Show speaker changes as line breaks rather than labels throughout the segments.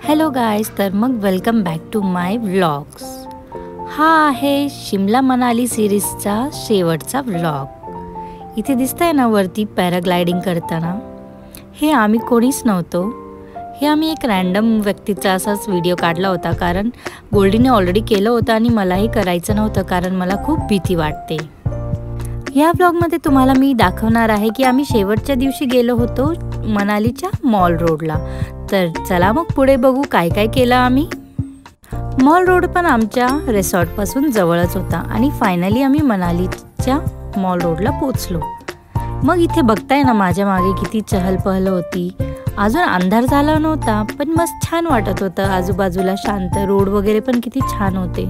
Hello guys, तर मग welcome back to my vlogs. हा आहे शिमला मनाली सिरीजचा शेवटचा व्लॉग. इथे दिसतंय ना वरती पॅराग्लायडिंग करताना, हे आम्ही कोणीच नव्हतो. हे आम्ही एक रँडम व्यक्तीचा असाच व्हिडिओ काढला होता, कारण गोल्डीने ऑलरेडी केलं होतं आणि मलाही करायचं नव्हतं, कारण मला खूप भीती वाटते. या व्लॉगमध्ये तुम्हाला मी दाखवणार आहे की आम्ही शेवटच्या दिवशी गेलो होतो मनालीच्या मॉल रोडला. तर चला मग पुढे बघू काय काय केलं आम्ही. मॉल रोड पण आमच्या रिसॉर्टपासून जवळच होता आणि फायनली आम्ही मनालीच्या मॉल रोडला पोचलो. मग इथे बघताय ना माझ्या मागे किती चहलपहल होती. अजून अंधार झाला नव्हता, पण मस्त छान वाटत होतं. आजूबाजूला शांत रोड वगैरे पण किती छान होते.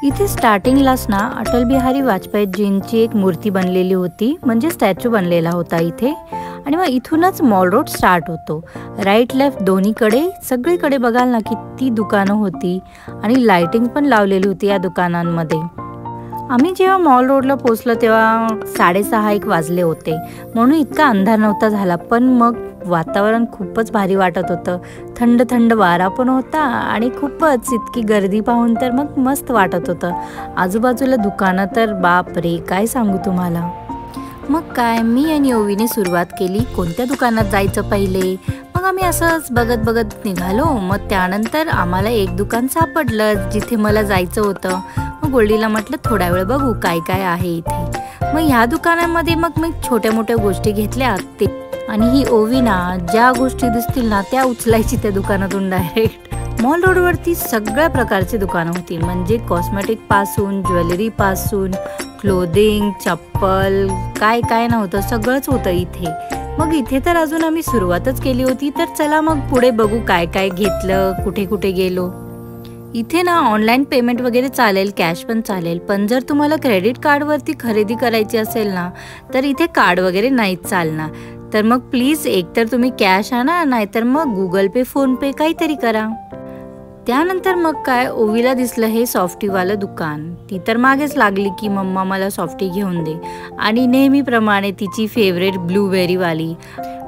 इथे स्टार्टिंगलाच ना अटल बिहारी वाजपेयीजींची एक मूर्ती बनलेली होती, म्हणजे स्टॅच्यू बनलेला होता इथे. आणि मग इथूनच मॉल रोड स्टार्ट होतो. राईट लेफ्ट दोन्हीकडे सगळीकडे बघाल ना किती दुकानं होती आणि लाइटिंग पण लावलेली होती या दुकानांमध्ये. आम्ही जेव्हा मॉल रोडला पोचलो तेव्हा 6:30 वाजले होते, म्हणून इतका अंधार नव्हता झाला. पण मग वातावरण खूपच भारी वाटत होतं. थंड थंड वारा पण होता आणि खूपच इतकी गर्दी पाहून तर मग मस्त वाटत होतं. आजूबाजूला दुकानं तर बापरे, काय सांगू तुम्हाला. मग काय, मी आणि ओवीने सुरुवात केली कोणत्या दुकानात जायचं पहिले. मग आम्ही असंच बघत बघत निघालो. मग त्यानंतर आम्हाला एक दुकान सापडलं जिथे मला जायचं होतं. मग गोल्डीला म्हटलं थोडा वेळ बघू काय काय आहे इथे. मग ह्या दुकानामध्ये मग मी छोट्या मोठ्या गोष्टी घेतल्या ते. आणि ही ओवी ना ज्या गोष्टी दिसतील ना त्या उचलायची त्या दुकानातून डायरेक्ट. मॉल रोडवरती सगळ्या प्रकारची दुकानं होती, म्हणजे कॉस्मेटिक पासून ज्वेलरी पासून क्लोथिंग, चप्पल, काय काय नव्हतं सगळंच होतं इथे. मग इथे तर अजून आम्ही सुरुवातच केली होती. तर चला मग पुढे बघू काय काय घेतलं, कुठे कुठे गेलो. इथे ना ऑनलाईन पेमेंट वगैरे चालेल, कॅश पण चालेल. पण जर तुम्हाला क्रेडिट कार्डवरती खरेदी करायची असेल ना तर इथे कार्ड वगैरे नाहीच चालणार. तर मग प्लीज एकतर तुम्ही कॅश आणा, नाहीतर मग गुगल पे, फोन पे काहीतरी करा. त्यानंतर मग काय, ओवीला दिसलं हे सॉफ्टीवालं दुकान. ती तर मागेच लागली की मम्मा मला सॉफ्टी घेऊन दे. आणि नेहमीप्रमाणे तिची फेवरेट ब्लूबेरीवाली.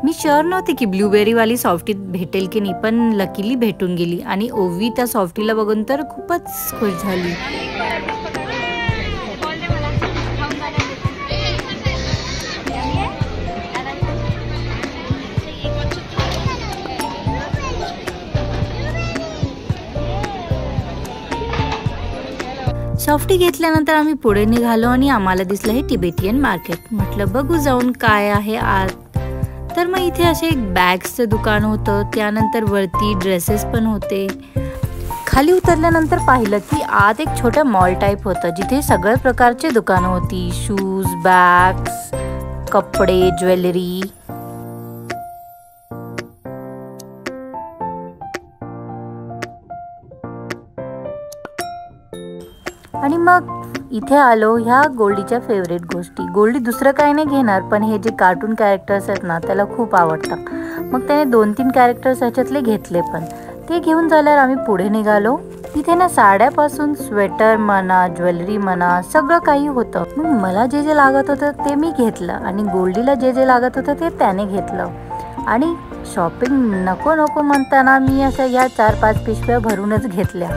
मी शुअर नव्हते की ब्लूबेरीवाली सॉफ्टी भेटेल की नाही, पण लकीली भेटून गेली. आणि ओवी त्या सॉफ्टीला बघून तर खूपच खुश झाली. सॉफ्टी घेतल्यानंतर आम्ही पुढे निघालो आणि आम्हाला दिसलं हे तिबेटियन मार्केट. म्हटलं बघू जाऊन काय आहे आत. तर मग इथे असे एक बॅग्सचं दुकान होतं. त्यानंतर वरती ड्रेसेस पण होते. खाली उतरल्यानंतर पाहिलं की आत एक छोटं मॉल टाईप होतं, जिथे सगळ्या प्रकारचे दुकानं होती. शूज, बॅग्स, कपडे, ज्वेलरी. आणि मग इथे आलो ह्या गोल्डीच्या फेवरेट गोष्टी. गोल्डी दुसरं काही नाही घेणार, पण हे जे कार्टून कॅरेक्टर्स आहेत ना त्याला खूप आवडतात. मग त्याने 2-3 कॅरेक्टर्स ह्याच्यातले घेतले. पण ते घेऊन झाल्यावर आम्ही पुढे निघालो. इथे ना साड्यापासून स्वेटर म्हणा, ज्वेलरी म्हणा, सगळं काही होतं. मग मला जे जे लागत होतं ते मी घेतलं आणि गोल्डीला जे जे लागत होतं ते त्याने घेतलं. आणि शॉपिंग नको नको म्हणताना मी असं ह्या 4-5 पिशव्या भरूनच घेतल्या.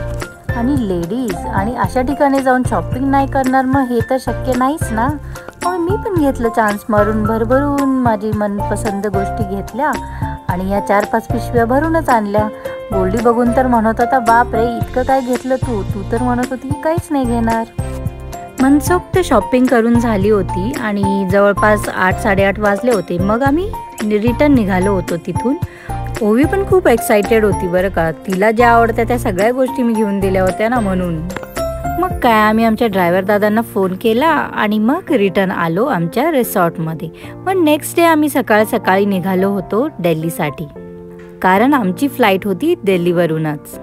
आणि लेडीज आणि अशा ठिकाणी जाऊन शॉपिंग नाही करणार, मग हे तर शक्य नाहीच ना. मग मी पण घेतलं चान्स मारून, भरभरून माझी मनपसंत गोष्टी घेतल्या आणि या 4-5 पिशव्या भरूनच आणल्या. गोल्डी बघून तर म्हणत होता, बाप रे इतकं काय घेतलं तू तर म्हणत होती की काहीच नाही घेणार. मनसोक्त शॉपिंग करून झाली होती आणि जवळपास 8-8:30 वाजले होते. मग आम्ही रिटर्न निघालो होतो तिथून. ओवी पण खूप एक्सायटेड होती बरं का. तिला ज्या आवडत्या त्या सगळ्या गोष्टी मी घेऊन दिल्या होत्या ना, म्हणून. मग काय, आम्ही आमच्या ड्रायव्हर दादांना फोन केला आणि मग रिटर्न आलो आमच्या रिसॉर्टमध्ये. पण नेक्स्ट डे आम्ही सकाळी निघालो होतो दिल्लीसाठी, कारण आमची फ्लाईट होती दिल्लीवरूनच.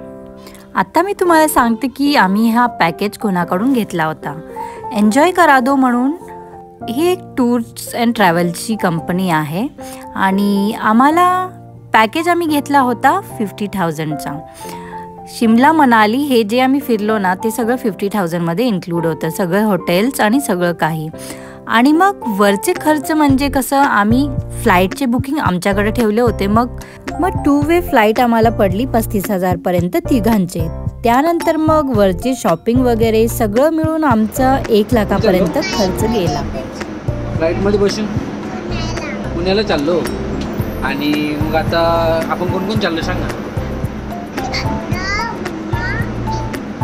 आता मी तुम्हाला सांगते की आम्ही हा पॅकेज कोणाकडून घेतला होता. एन्जॉय करा दो म्हणून ही एक टूर्स अँड ट्रॅव्हल्सची कंपनी आहे. आणि आम्हाला पॅकेज आम्ही घेतला होता 50,000चा. शिमला मनाली हे जे आम्ही फिरलो ना ते सगळं 50,000मध्ये इन्क्लूड होतं, सगळं हॉटेल्स आणि सगळं काही. आणि मग वरचे खर्च म्हणजे कसं, आम्ही फ्लाईटचे बुकिंग आमच्याकडे ठेवले होते. मग 2 वे फ्लाईट आम्हाला पडली 35,000 पर्यंत तिघांचे. त्यानंतर मग वरची शॉपिंग वगैरे सगळं मिळून आमचा 1 लाखापर्यंत खर्च गेला.
फ्लाईटमध्ये बसून पुण्याला चाललो. आणि मग आता आपण कोण कोण चाललो सांग ना.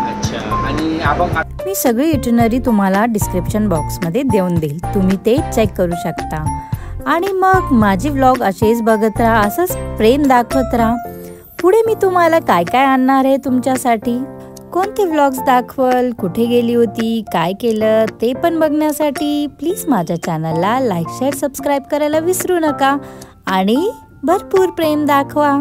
अच्छा. आणि आपण
मी सगळी इटिनरी तुम्हाला डिस्क्रिप्शन बॉक्समध्ये देऊन देईल, तुम्ही ते चेक करू शकता. आणि मग माझे व्लॉग असेच बघत राहा, असंच प्रेम दाखवत राहा. पुढे मी तुम्हाला काय काय आणणार आहे तुमच्यासाठी, कोणते व्लॉग्स दाखवल, कुठे गेली होती, काय केलं ते पण बघण्यासाठी प्लीज माझ्या चॅनलला लाईक शेअर सबस्क्राईब करायला विसरू नका आणि भरपूर प्रेम दाखवा.